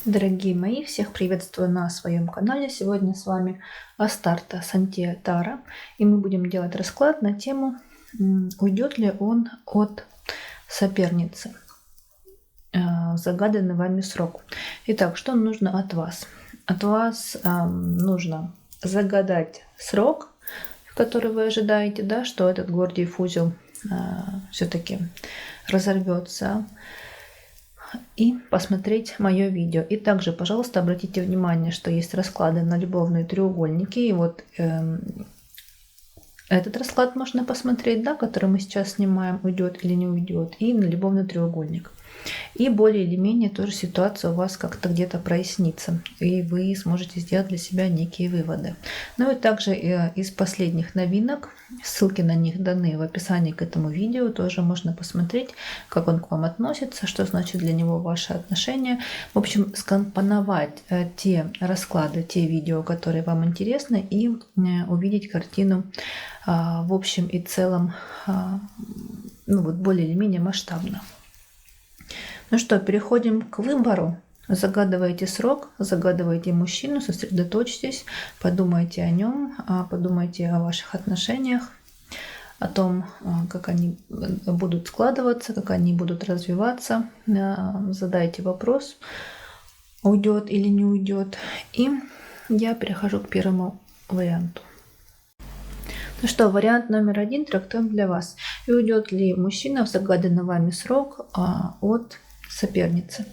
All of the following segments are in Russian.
Дорогие мои, всех приветствую на своем канале. Сегодня с вами Астарта Сантья Тара, и мы будем делать расклад на тему, уйдет ли он от соперницы в загаданный вами срок. Итак, что нужно от вас? От вас нужно загадать срок, в который вы ожидаете, да, что этот Гордиев узел все-таки разорвется, и посмотреть мое видео. И также, пожалуйста, обратите внимание, что есть расклады на любовные треугольники. И вот этот расклад можно посмотреть, да, который мы сейчас снимаем, уйдет или не уйдет, и на любовный треугольник. И более или менее тоже ситуация у вас как-то где-то прояснится, и вы сможете сделать для себя некие выводы. Ну и также из последних новинок, ссылки на них даны в описании к этому видео, тоже можно посмотреть, как он к вам относится, что значит для него ваши отношения. В общем, скомпоновать те расклады, те видео, которые вам интересны, и увидеть картину в общем и целом, ну вот более или менее масштабно. Ну что, переходим к выбору. Загадывайте срок, загадывайте мужчину, сосредоточьтесь, подумайте о нем, подумайте о ваших отношениях, о том, как они будут складываться, как они будут развиваться. Задайте вопрос, уйдет или не уйдет. И я перехожу к первому варианту. Ну что, вариант номер 1 трактуем для вас. И уйдет ли мужчина в загаданный вами срок от соперницы?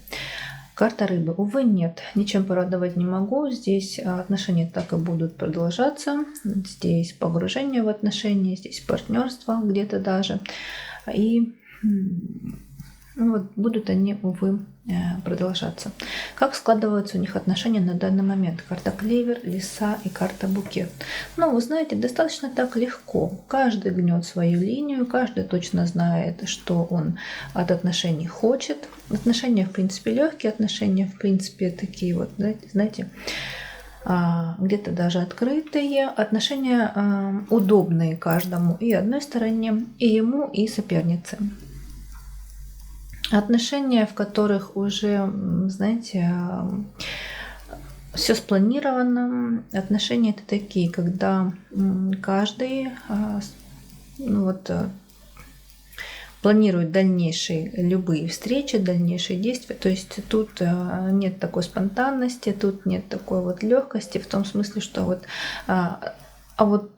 Карта рыбы. Увы, нет. Ничем порадовать не могу. Здесь отношения так и будут продолжаться. Здесь погружение в отношения, здесь партнерство где-то даже. И вот будут они, увы, продолжаться. Как складываются у них отношения на данный момент? Карта клевер, лиса и карта букет. Ну, вы знаете, достаточно так легко. Каждый гнет свою линию, каждый точно знает, что он от отношений хочет. Отношения, в принципе, легкие, отношения, в принципе, такие вот, знаете, где-то даже открытые, отношения удобные каждому и одной стороне, и ему, и сопернице. Отношения, в которых уже, знаете, все спланировано. Отношения это такие, когда каждый планирует дальнейшие любые встречи, дальнейшие действия. То есть тут нет такой спонтанности, тут нет такой вот легкости в том смысле, что вот, вот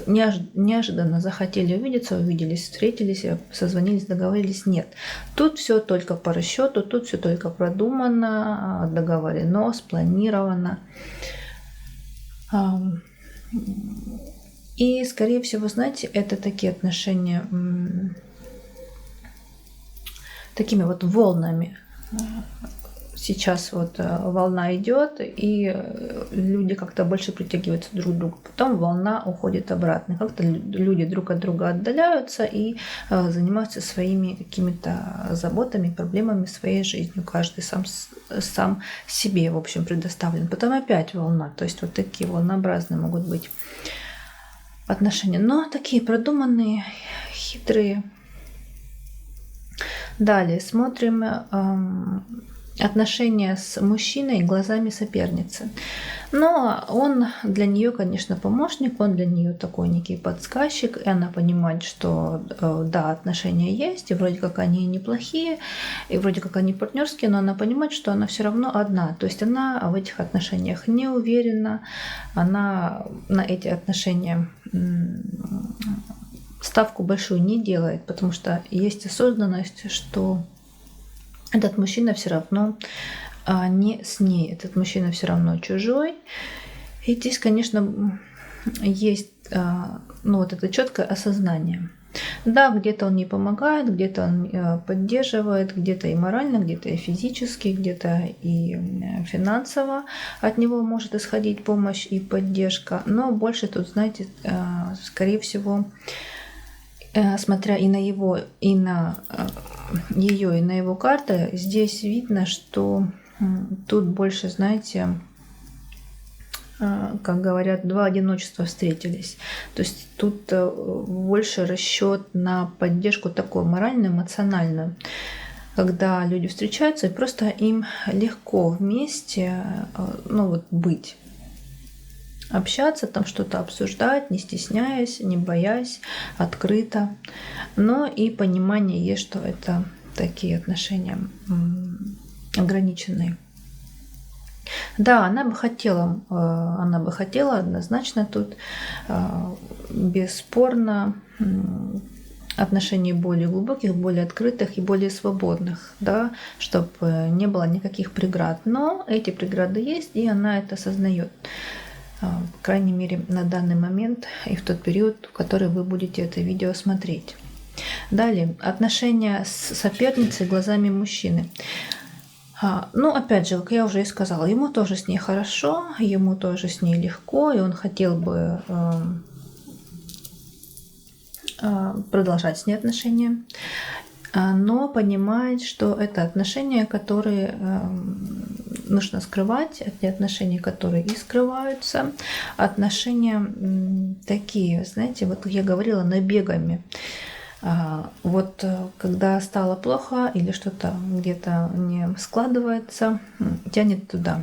неожиданно захотели увидеться, увиделись, встретились, созвонились, договорились. Нет. Тут все только по расчету, тут все только продумано, договорено, спланировано. И, скорее всего, знаете, это такие отношения такими вот волнами. Сейчас вот волна идет, и люди как-то больше притягиваются друг к другу. Потом волна уходит обратно. Как-то люди друг от друга отдаляются и занимаются своими какими-то заботами, проблемами своей жизнью. Каждый сам себе, в общем, предоставлен. Потом опять волна. То есть вот такие волнообразные могут быть отношения. Но такие продуманные, хитрые. Далее смотрим отношения с мужчиной глазами соперницы. Но он для нее, конечно, помощник, он для нее такой некий подсказчик, и она понимает, что да, отношения есть, и вроде как они неплохие, и вроде как они партнерские, но она понимает, что она все равно одна. То есть она в этих отношениях не уверена, она на эти отношения ставку большую не делает, потому что есть осознанность, что этот мужчина все равно не с ней, этот мужчина все равно чужой. И здесь, конечно, есть вот это четкое осознание. Да, где-то он не помогает, где-то он поддерживает, где-то и морально, где-то и физически, где-то и финансово от него может исходить помощь и поддержка. Но больше тут, знаете, скорее всего, смотря и на его, и на ее, и на его карты, здесь видно, что тут больше, знаете, как говорят, два одиночества встретились. То есть тут больше расчет на поддержку такую морально-эмоциональную. когда люди встречаются, и просто им легко вместе, ну вот, быть, общаться, там что-то обсуждать, не стесняясь, не боясь, открыто. Но и понимание есть, что это такие отношения ограниченные. Да, она бы хотела однозначно тут, бесспорно, отношений более глубоких, более открытых и более свободных, да, чтобы не было никаких преград. Но эти преграды есть, и она это осознает. По крайней мере, на данный момент и в тот период, в который вы будете это видео смотреть. Далее, отношения с соперницей глазами мужчины. Ну, опять же, как я уже и сказала, ему тоже с ней хорошо, ему тоже с ней легко, и он хотел бы продолжать с ней отношения, но понимает, что это отношения, которые нужно скрывать, это отношения, которые и скрываются, отношения такие, знаете, вот как я говорила, набегами. Вот когда стало плохо или что-то где-то не складывается, тянет туда,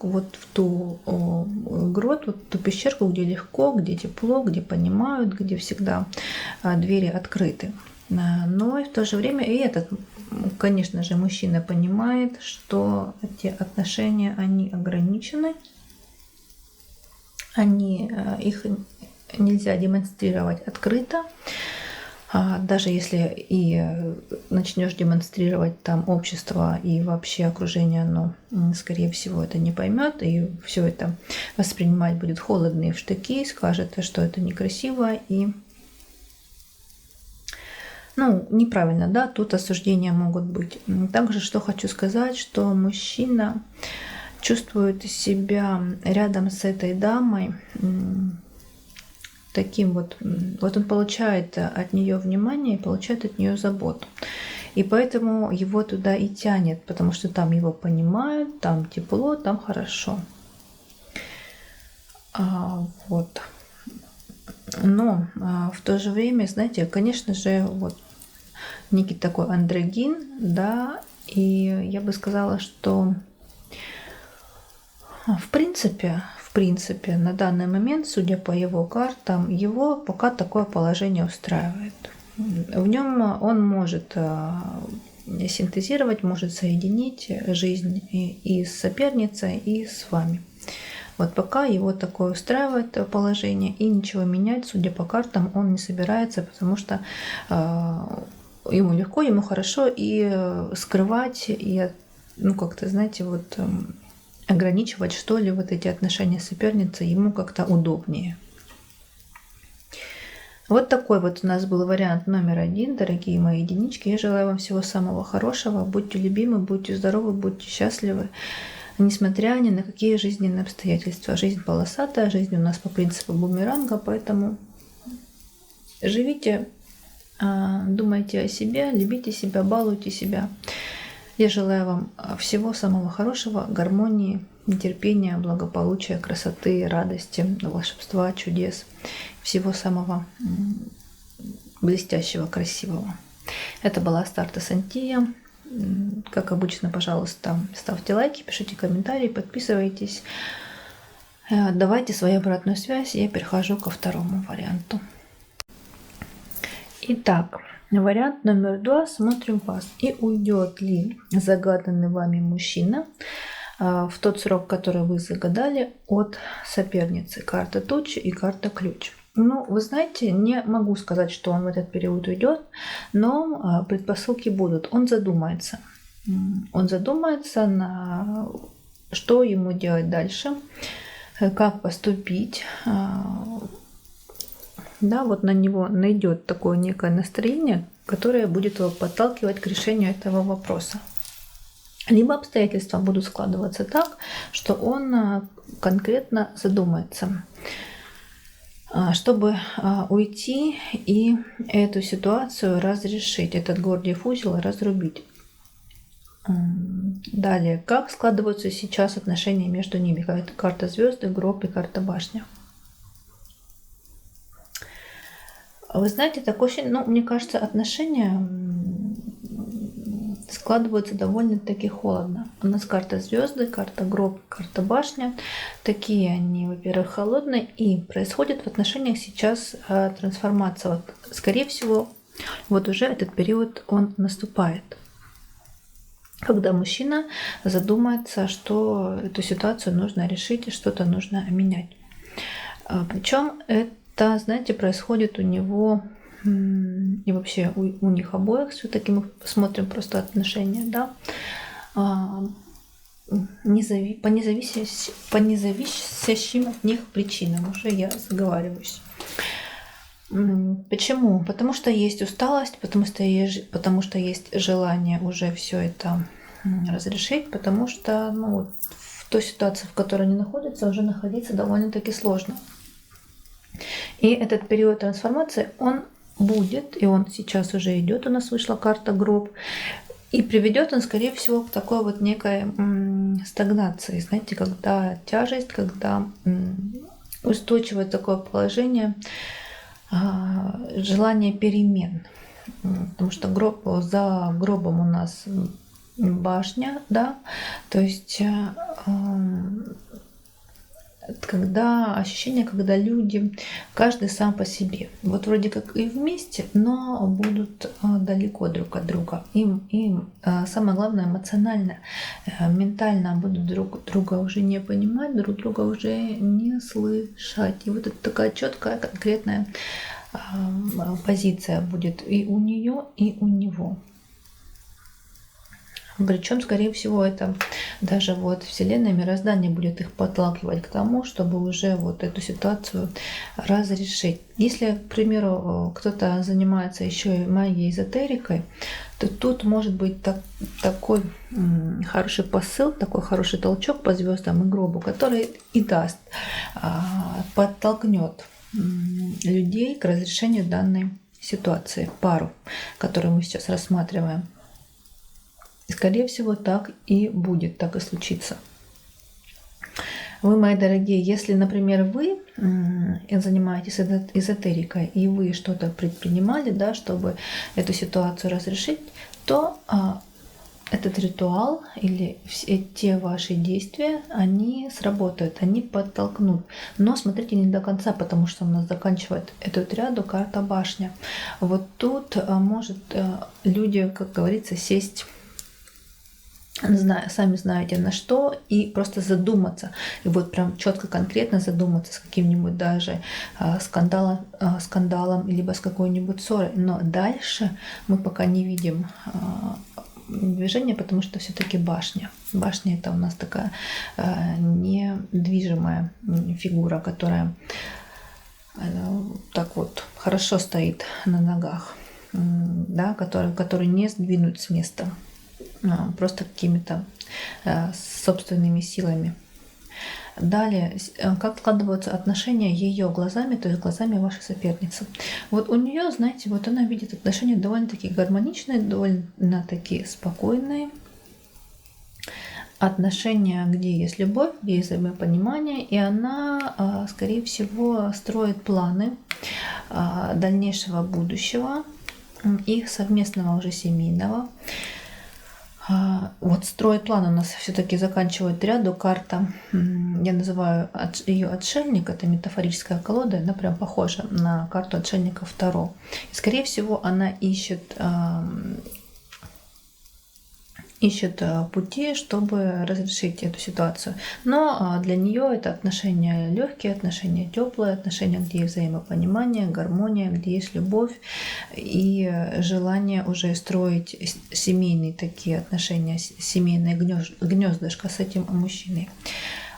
вот в ту грот, вот в ту пещерку, где легко, где тепло, где понимают, где всегда двери открыты. Но и в то же время и этот, конечно же, мужчина понимает, что эти отношения, они ограничены, их нельзя демонстрировать открыто. Даже если и начнешь демонстрировать там общество и вообще окружение, оно, скорее всего, это не поймет, и все это воспринимать будет холодно и в штыки, скажет, что это некрасиво и, ну, неправильно, да, тут осуждения могут быть. Также, что хочу сказать, что мужчина чувствует себя рядом с этой дамой таким вот он получает от нее внимание, получает от нее заботу. И поэтому его туда и тянет, потому что там его понимают, там тепло, там хорошо. Вот. Но в то же время, знаете, конечно же, вот некий такой андрогин, да, и я бы сказала, что в принципе, на данный момент, судя по его картам, его пока такое положение устраивает. В нем он может синтезировать, может соединить жизнь и с соперницей, и с вами. Вот пока его такое устраивает положение, и ничего менять, судя по картам, он не собирается, потому что ему легко, ему хорошо, и скрывать, и, ну, как-то, знаете, вот ограничивать, что ли, вот эти отношения с соперницей ему как-то удобнее. Вот такой вот у нас был вариант номер 1, дорогие мои единички. Я желаю вам всего самого хорошего. Будьте любимы, будьте здоровы, будьте счастливы, несмотря ни на какие жизненные обстоятельства. Жизнь полосатая, жизнь у нас по принципу бумеранга, поэтому живите, думайте о себе, любите себя, балуйте себя. Я желаю вам всего самого хорошего, гармонии, терпения, благополучия, красоты, радости, волшебства, чудес. Всего самого блестящего, красивого. Это была Астарта Сантия. Как обычно, пожалуйста, ставьте лайки, пишите комментарии, подписывайтесь. Давайте свою обратную связь. Я перехожу ко второму варианту. Итак, вариант номер 2. Смотрим вас. И уйдет ли загаданный вами мужчина в тот срок, который вы загадали, от соперницы. Карта тучи и карта ключ. Ну, вы знаете, не могу сказать, что он в этот период уйдет, но предпосылки будут. Он задумается. Он задумается, на что ему делать дальше, как поступить. Да, вот на него найдет такое некое настроение, которое будет его подталкивать к решению этого вопроса. Либо обстоятельства будут складываться так, что он конкретно задумается, чтобы уйти и эту ситуацию разрешить, этот Гордиев узел разрубить. Далее, как складываются сейчас отношения между ними? Карта звезды, гроб и карта башня. Вы знаете, такое ощущение, ну, мне кажется, отношения складываются довольно-таки холодно. У нас карта звезды, карта гроб, карта башня. Такие они, во-первых, холодные. И происходит в отношениях сейчас трансформация. Вот, скорее всего, вот уже этот период он наступает, когда мужчина задумается, что эту ситуацию нужно решить и что-то нужно менять. Причем это, знаете, происходит у него и вообще у них обоих. Все-таки мы смотрим просто отношения, да, по независящим от них причинам. Уже я заговариваюсь. Почему? Потому что есть усталость, потому что есть желание уже все это разрешить, потому что в той ситуации, в которой они находятся, уже находиться довольно-таки сложно. И этот период трансформации, он будет, и он сейчас уже идет, у нас вышла карта гроб, и приведет он, скорее всего, к такой вот некой стагнации, знаете, когда тяжесть, когда устойчивое такое положение, желание перемен, потому что за гробом у нас башня, да, то есть когда ощущение, когда люди, каждый сам по себе, вот вроде как и вместе, но будут далеко друг от друга. Им самое главное эмоционально, ментально будут друг друга уже не понимать, друг друга уже не слышать. И вот это такая четкая, конкретная позиция будет и у нее, и у него. Причем, скорее всего, это даже вот Вселенная, мироздание будет их подталкивать к тому, чтобы уже вот эту ситуацию разрешить. Если, к примеру, кто-то занимается еще и магией, эзотерикой, то тут может быть такой хороший посыл, такой хороший толчок по звездам и гробу, который и даст, подтолкнет людей к разрешению данной ситуации, пару, которую мы сейчас рассматриваем. Скорее всего, так и будет, так и случится. Вы, мои дорогие, если, например, вы занимаетесь эзотерикой и вы что-то предпринимали, да, чтобы эту ситуацию разрешить, то этот ритуал или все те ваши действия, они сработают, они подтолкнут. Но смотрите не до конца, потому что у нас заканчивает эту триаду карта башня. Вот тут может люди, как говорится, сесть, сами знаете на что, и просто задуматься. И вот прям четко, конкретно задуматься с каким-нибудь даже скандалом, либо с какой-нибудь ссорой. Но дальше мы пока не видим движения, потому что все-таки башня. Башня — это у нас такая недвижимая фигура, которая так вот хорошо стоит на ногах, да, который не сдвинуть с места просто какими-то собственными силами. Далее, как складываются отношения ее глазами, то есть глазами вашей соперницы. Вот у нее, знаете, вот она видит отношения довольно-таки гармоничные, довольно-таки спокойные. Отношения, где есть любовь, где есть взаимопонимание, и она, скорее всего, строит планы дальнейшего будущего, их совместного уже семейного. Вот строит план у нас все-таки заканчивает ряду карта, я называю ее отшельник, это метафорическая колода, она прям похожа на карту отшельника Таро. И, скорее всего, она ищет пути, чтобы разрешить эту ситуацию. Но для нее это отношения легкие, отношения теплые, отношения, где есть взаимопонимание, гармония, где есть любовь и желание уже строить семейные такие отношения, семейное гнездышко с этим мужчиной.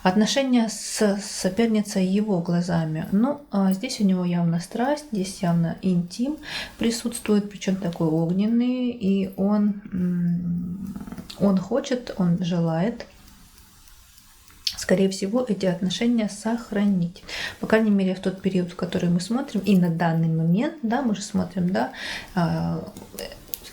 Отношения с соперницей его глазами. Ну, здесь у него явно страсть, здесь явно интим присутствует, причем такой огненный, и он хочет, он желает, скорее всего, эти отношения сохранить. По крайней мере, в тот период, в который мы смотрим, и на данный момент, да, мы же смотрим, да,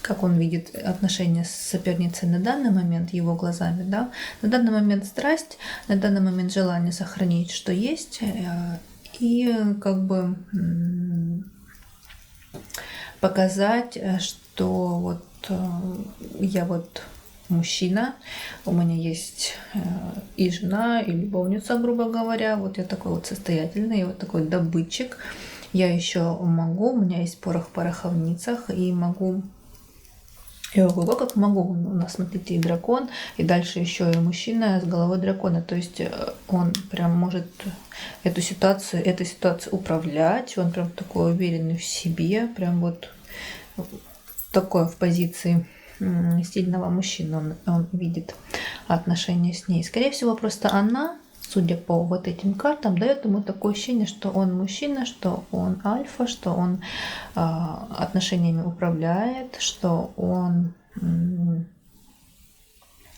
как он видит отношения с соперницей на данный момент, его глазами, да. На данный момент страсть, на данный момент желание сохранить, что есть, и как бы показать, что вот я вот мужчина, у меня есть и жена, и любовница, грубо говоря. Вот я такой вот состоятельный, и вот такой добытчик. Я еще могу, у меня есть порох в пороховницах, и могу... Я ого, как могу. У нас, смотрите, и дракон, и дальше еще и мужчина с головой дракона. То есть он прям может этой ситуацией управлять. Он прям такой уверенный в себе, прям вот такой в позиции сильного мужчины. Он видит отношения с ней. Скорее всего, просто она, судя по вот этим картам, дает ему такое ощущение, что он мужчина, что он альфа, что он отношениями управляет, что он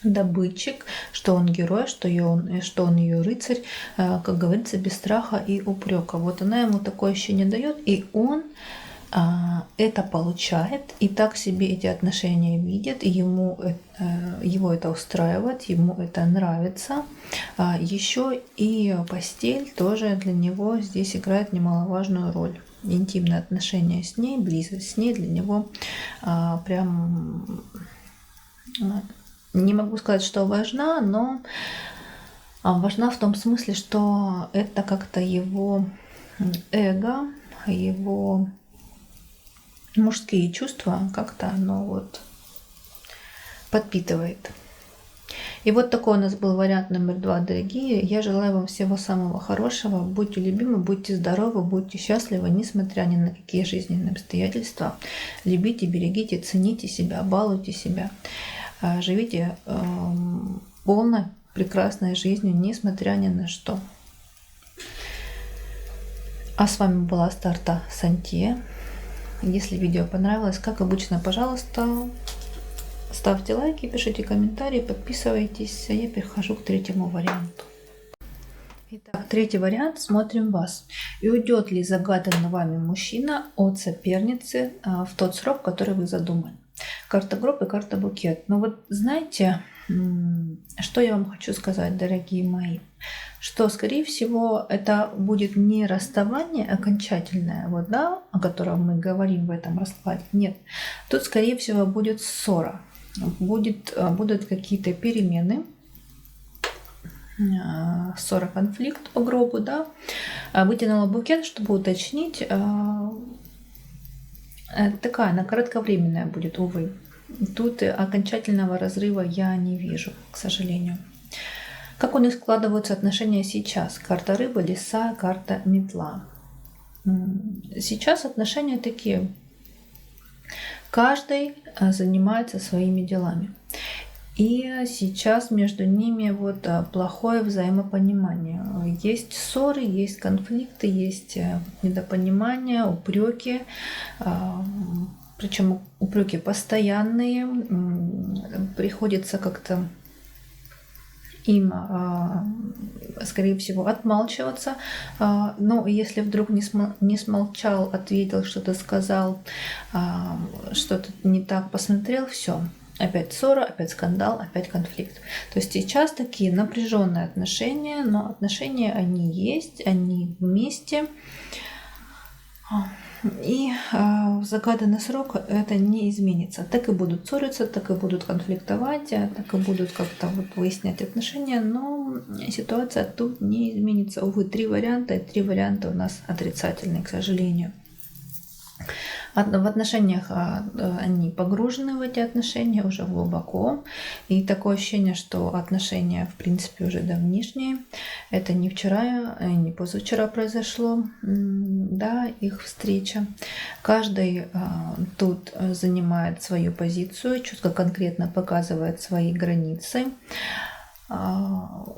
добытчик, что он герой, что он ее рыцарь, как говорится, без страха и упрека. Вот она ему такое ощущение дает, и он это получает, и так себе эти отношения видит, и его это устраивает, ему это нравится. Еще и постель тоже для него здесь играет немаловажную роль. Интимные отношения с ней, близость с ней для него прям, не могу сказать, что важна, но важна в том смысле, что это как-то его эго, его мужские чувства, как-то оно вот подпитывает. И вот такой у нас был вариант номер 2, дорогие. Я желаю вам всего самого хорошего. Будьте любимы, будьте здоровы, будьте счастливы, несмотря ни на какие жизненные обстоятельства. Любите, берегите, цените себя, балуйте себя. Живите полной, прекрасной жизнью, несмотря ни на что. А с вами была Астарта Сантье. Если видео понравилось, как обычно, пожалуйста, ставьте лайки, пишите комментарии, подписывайтесь. Я перехожу к третьему варианту. Итак, третий вариант. Смотрим вас. И уйдет ли загаданный вами мужчина от соперницы в тот срок, который вы задумали? Карта гроб и карта букет. Но вот знаете, что я вам хочу сказать, дорогие мои? Что, скорее всего, это будет не расставание окончательное, вот, да, о котором мы говорим в этом раскладе. Нет, тут, скорее всего, будет ссора, будут какие-то перемены, ссора, конфликт по гробу, да. Вытянула букет, чтобы уточнить. Такая, она кратковременная будет, увы. Тут окончательного разрыва я не вижу, к сожалению. Как у них складываются отношения сейчас? Карта рыба, лиса, карта метла. Сейчас отношения такие. Каждый занимается своими делами. И сейчас между ними вот плохое взаимопонимание. Есть ссоры, есть конфликты, есть недопонимания, упреки. Причем упреки постоянные. Приходится как-то им, скорее всего, отмалчиваться. Но если вдруг не смолчал, ответил, что-то сказал, что-то не так посмотрел, все. Опять ссора, опять скандал, опять конфликт. То есть сейчас такие напряженные отношения, но отношения они есть, они вместе. И в загаданный срок это не изменится. Так и будут ссориться, так и будут конфликтовать, так и будут как-то вот выяснять отношения, но ситуация тут не изменится. Увы, 3 варианта, и 3 варианта у нас отрицательные, к сожалению. В отношениях они погружены в эти отношения уже глубоко. И такое ощущение, что отношения, в принципе, уже давнишние. Это не вчера, не позавчера произошло, да, их встреча. Каждый тут занимает свою позицию, четко конкретно показывает свои границы.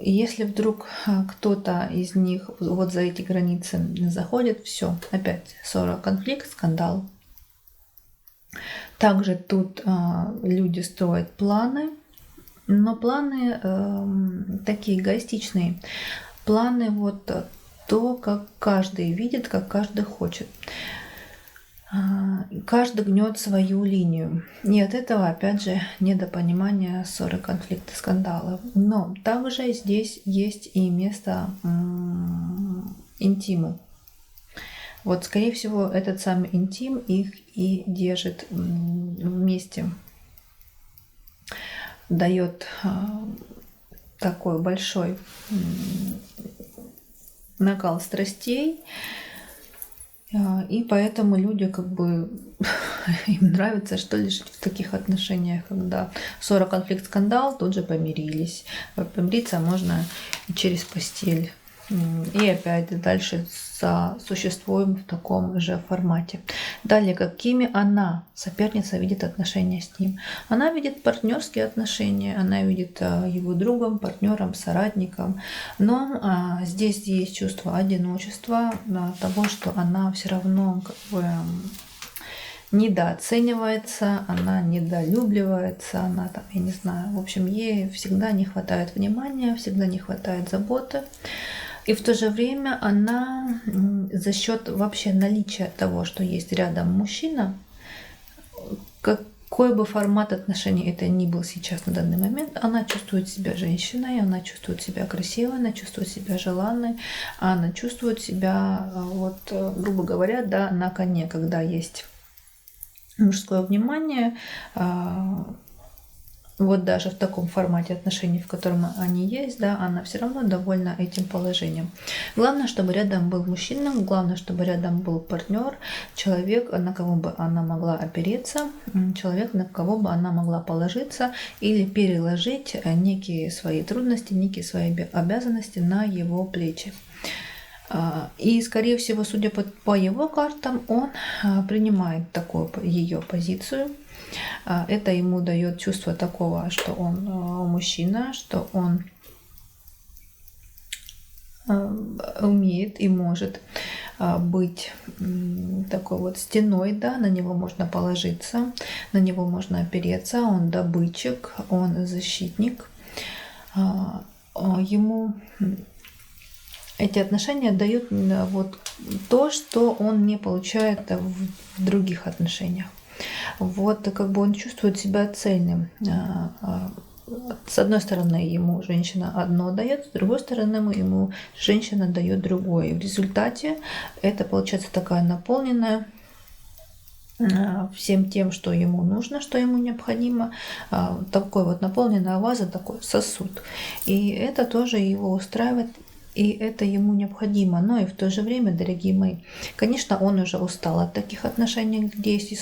И если вдруг кто-то из них вот за эти границы заходит, все, опять ссора, конфликт, скандал. Также тут люди строят планы, но планы такие эгоистичные. Планы вот то, как каждый видит, как каждый хочет. Каждый гнет свою линию. И от этого, опять же, недопонимание, ссоры, конфликты, скандалы. Но также здесь есть и место интиму. Вот, скорее всего, этот самый интим их и держит вместе. дает такой большой накал страстей. И поэтому люди как бы им нравится, что ли, жить в таких отношениях, когда ссора, конфликт, скандал, тут же помирились. Помириться можно и через постель. И опять дальше сосуществуем в таком же формате. Далее, какими она, соперница, видит отношения с ним? Она видит партнерские отношения, она видит его другом, партнером, соратником. Но здесь есть чувство одиночества, того, что она все равно как бы недооценивается, она недолюбливается, она там, я не знаю, в общем, ей всегда не хватает внимания, всегда не хватает заботы. И в то же время она за счет вообще наличия того, что есть рядом мужчина, какой бы формат отношений это ни был сейчас на данный момент, она чувствует себя женщиной, она чувствует себя красивой, она чувствует себя желанной, она чувствует себя, вот, грубо говоря, да, на коне, когда есть мужское внимание. Вот даже в таком формате отношений, в котором они есть, да, она все равно довольна этим положением. Главное, чтобы рядом был мужчина, главное, чтобы рядом был партнер, человек, на кого бы она могла опереться, человек, на кого бы она могла положиться или переложить некие свои трудности, некие свои обязанности на его плечи. И, скорее всего, судя по его картам, он принимает такую ее позицию. Это ему дает чувство такого, что он мужчина, что он умеет и может быть такой вот стеной, да, на него можно положиться, на него можно опереться, он добытчик, он защитник. Ему эти отношения дают вот то, что он не получает в других отношениях. Вот как бы он чувствует себя цельным. С одной стороны, ему женщина одно дает, с другой стороны, ему женщина дает другое. В результате это получается такая наполненная всем тем, что ему нужно, что ему необходимо, такой вот наполненная ваза, такой сосуд. И это тоже его устраивает. И это ему необходимо. Но и в то же время, дорогие мои, конечно, он уже устал от таких отношений, где есть и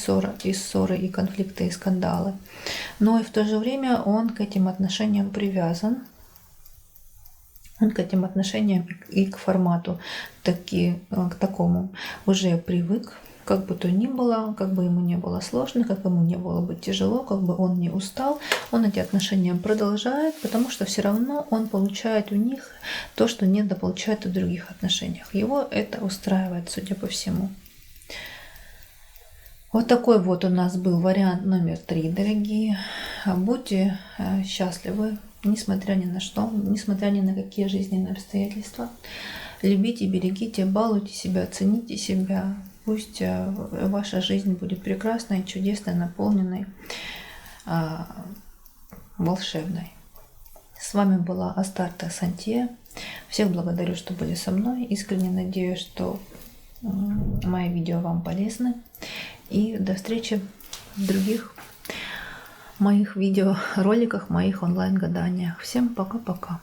ссоры, и конфликты, и скандалы. Но и в то же время он к этим отношениям привязан. Он к этим отношениям и к формату, к такому уже привык. Как бы то ни было, как бы ему не было сложно, как ему не было бы тяжело, как бы он не устал, он эти отношения продолжает, потому что все равно он получает у них то, что недополучает в других отношениях. Его это устраивает, судя по всему. Вот такой вот у нас был вариант номер 3, дорогие. Будьте счастливы, несмотря ни на что, несмотря ни на какие жизненные обстоятельства. Любите, берегите, балуйте себя, цените себя. Пусть ваша жизнь будет прекрасной, чудесной, наполненной, волшебной. С вами была Астарта Сантье. Всех благодарю, что были со мной. Искренне надеюсь, что мои видео вам полезны. И до встречи в других моих видеороликах, моих онлайн-гаданиях. Всем пока-пока.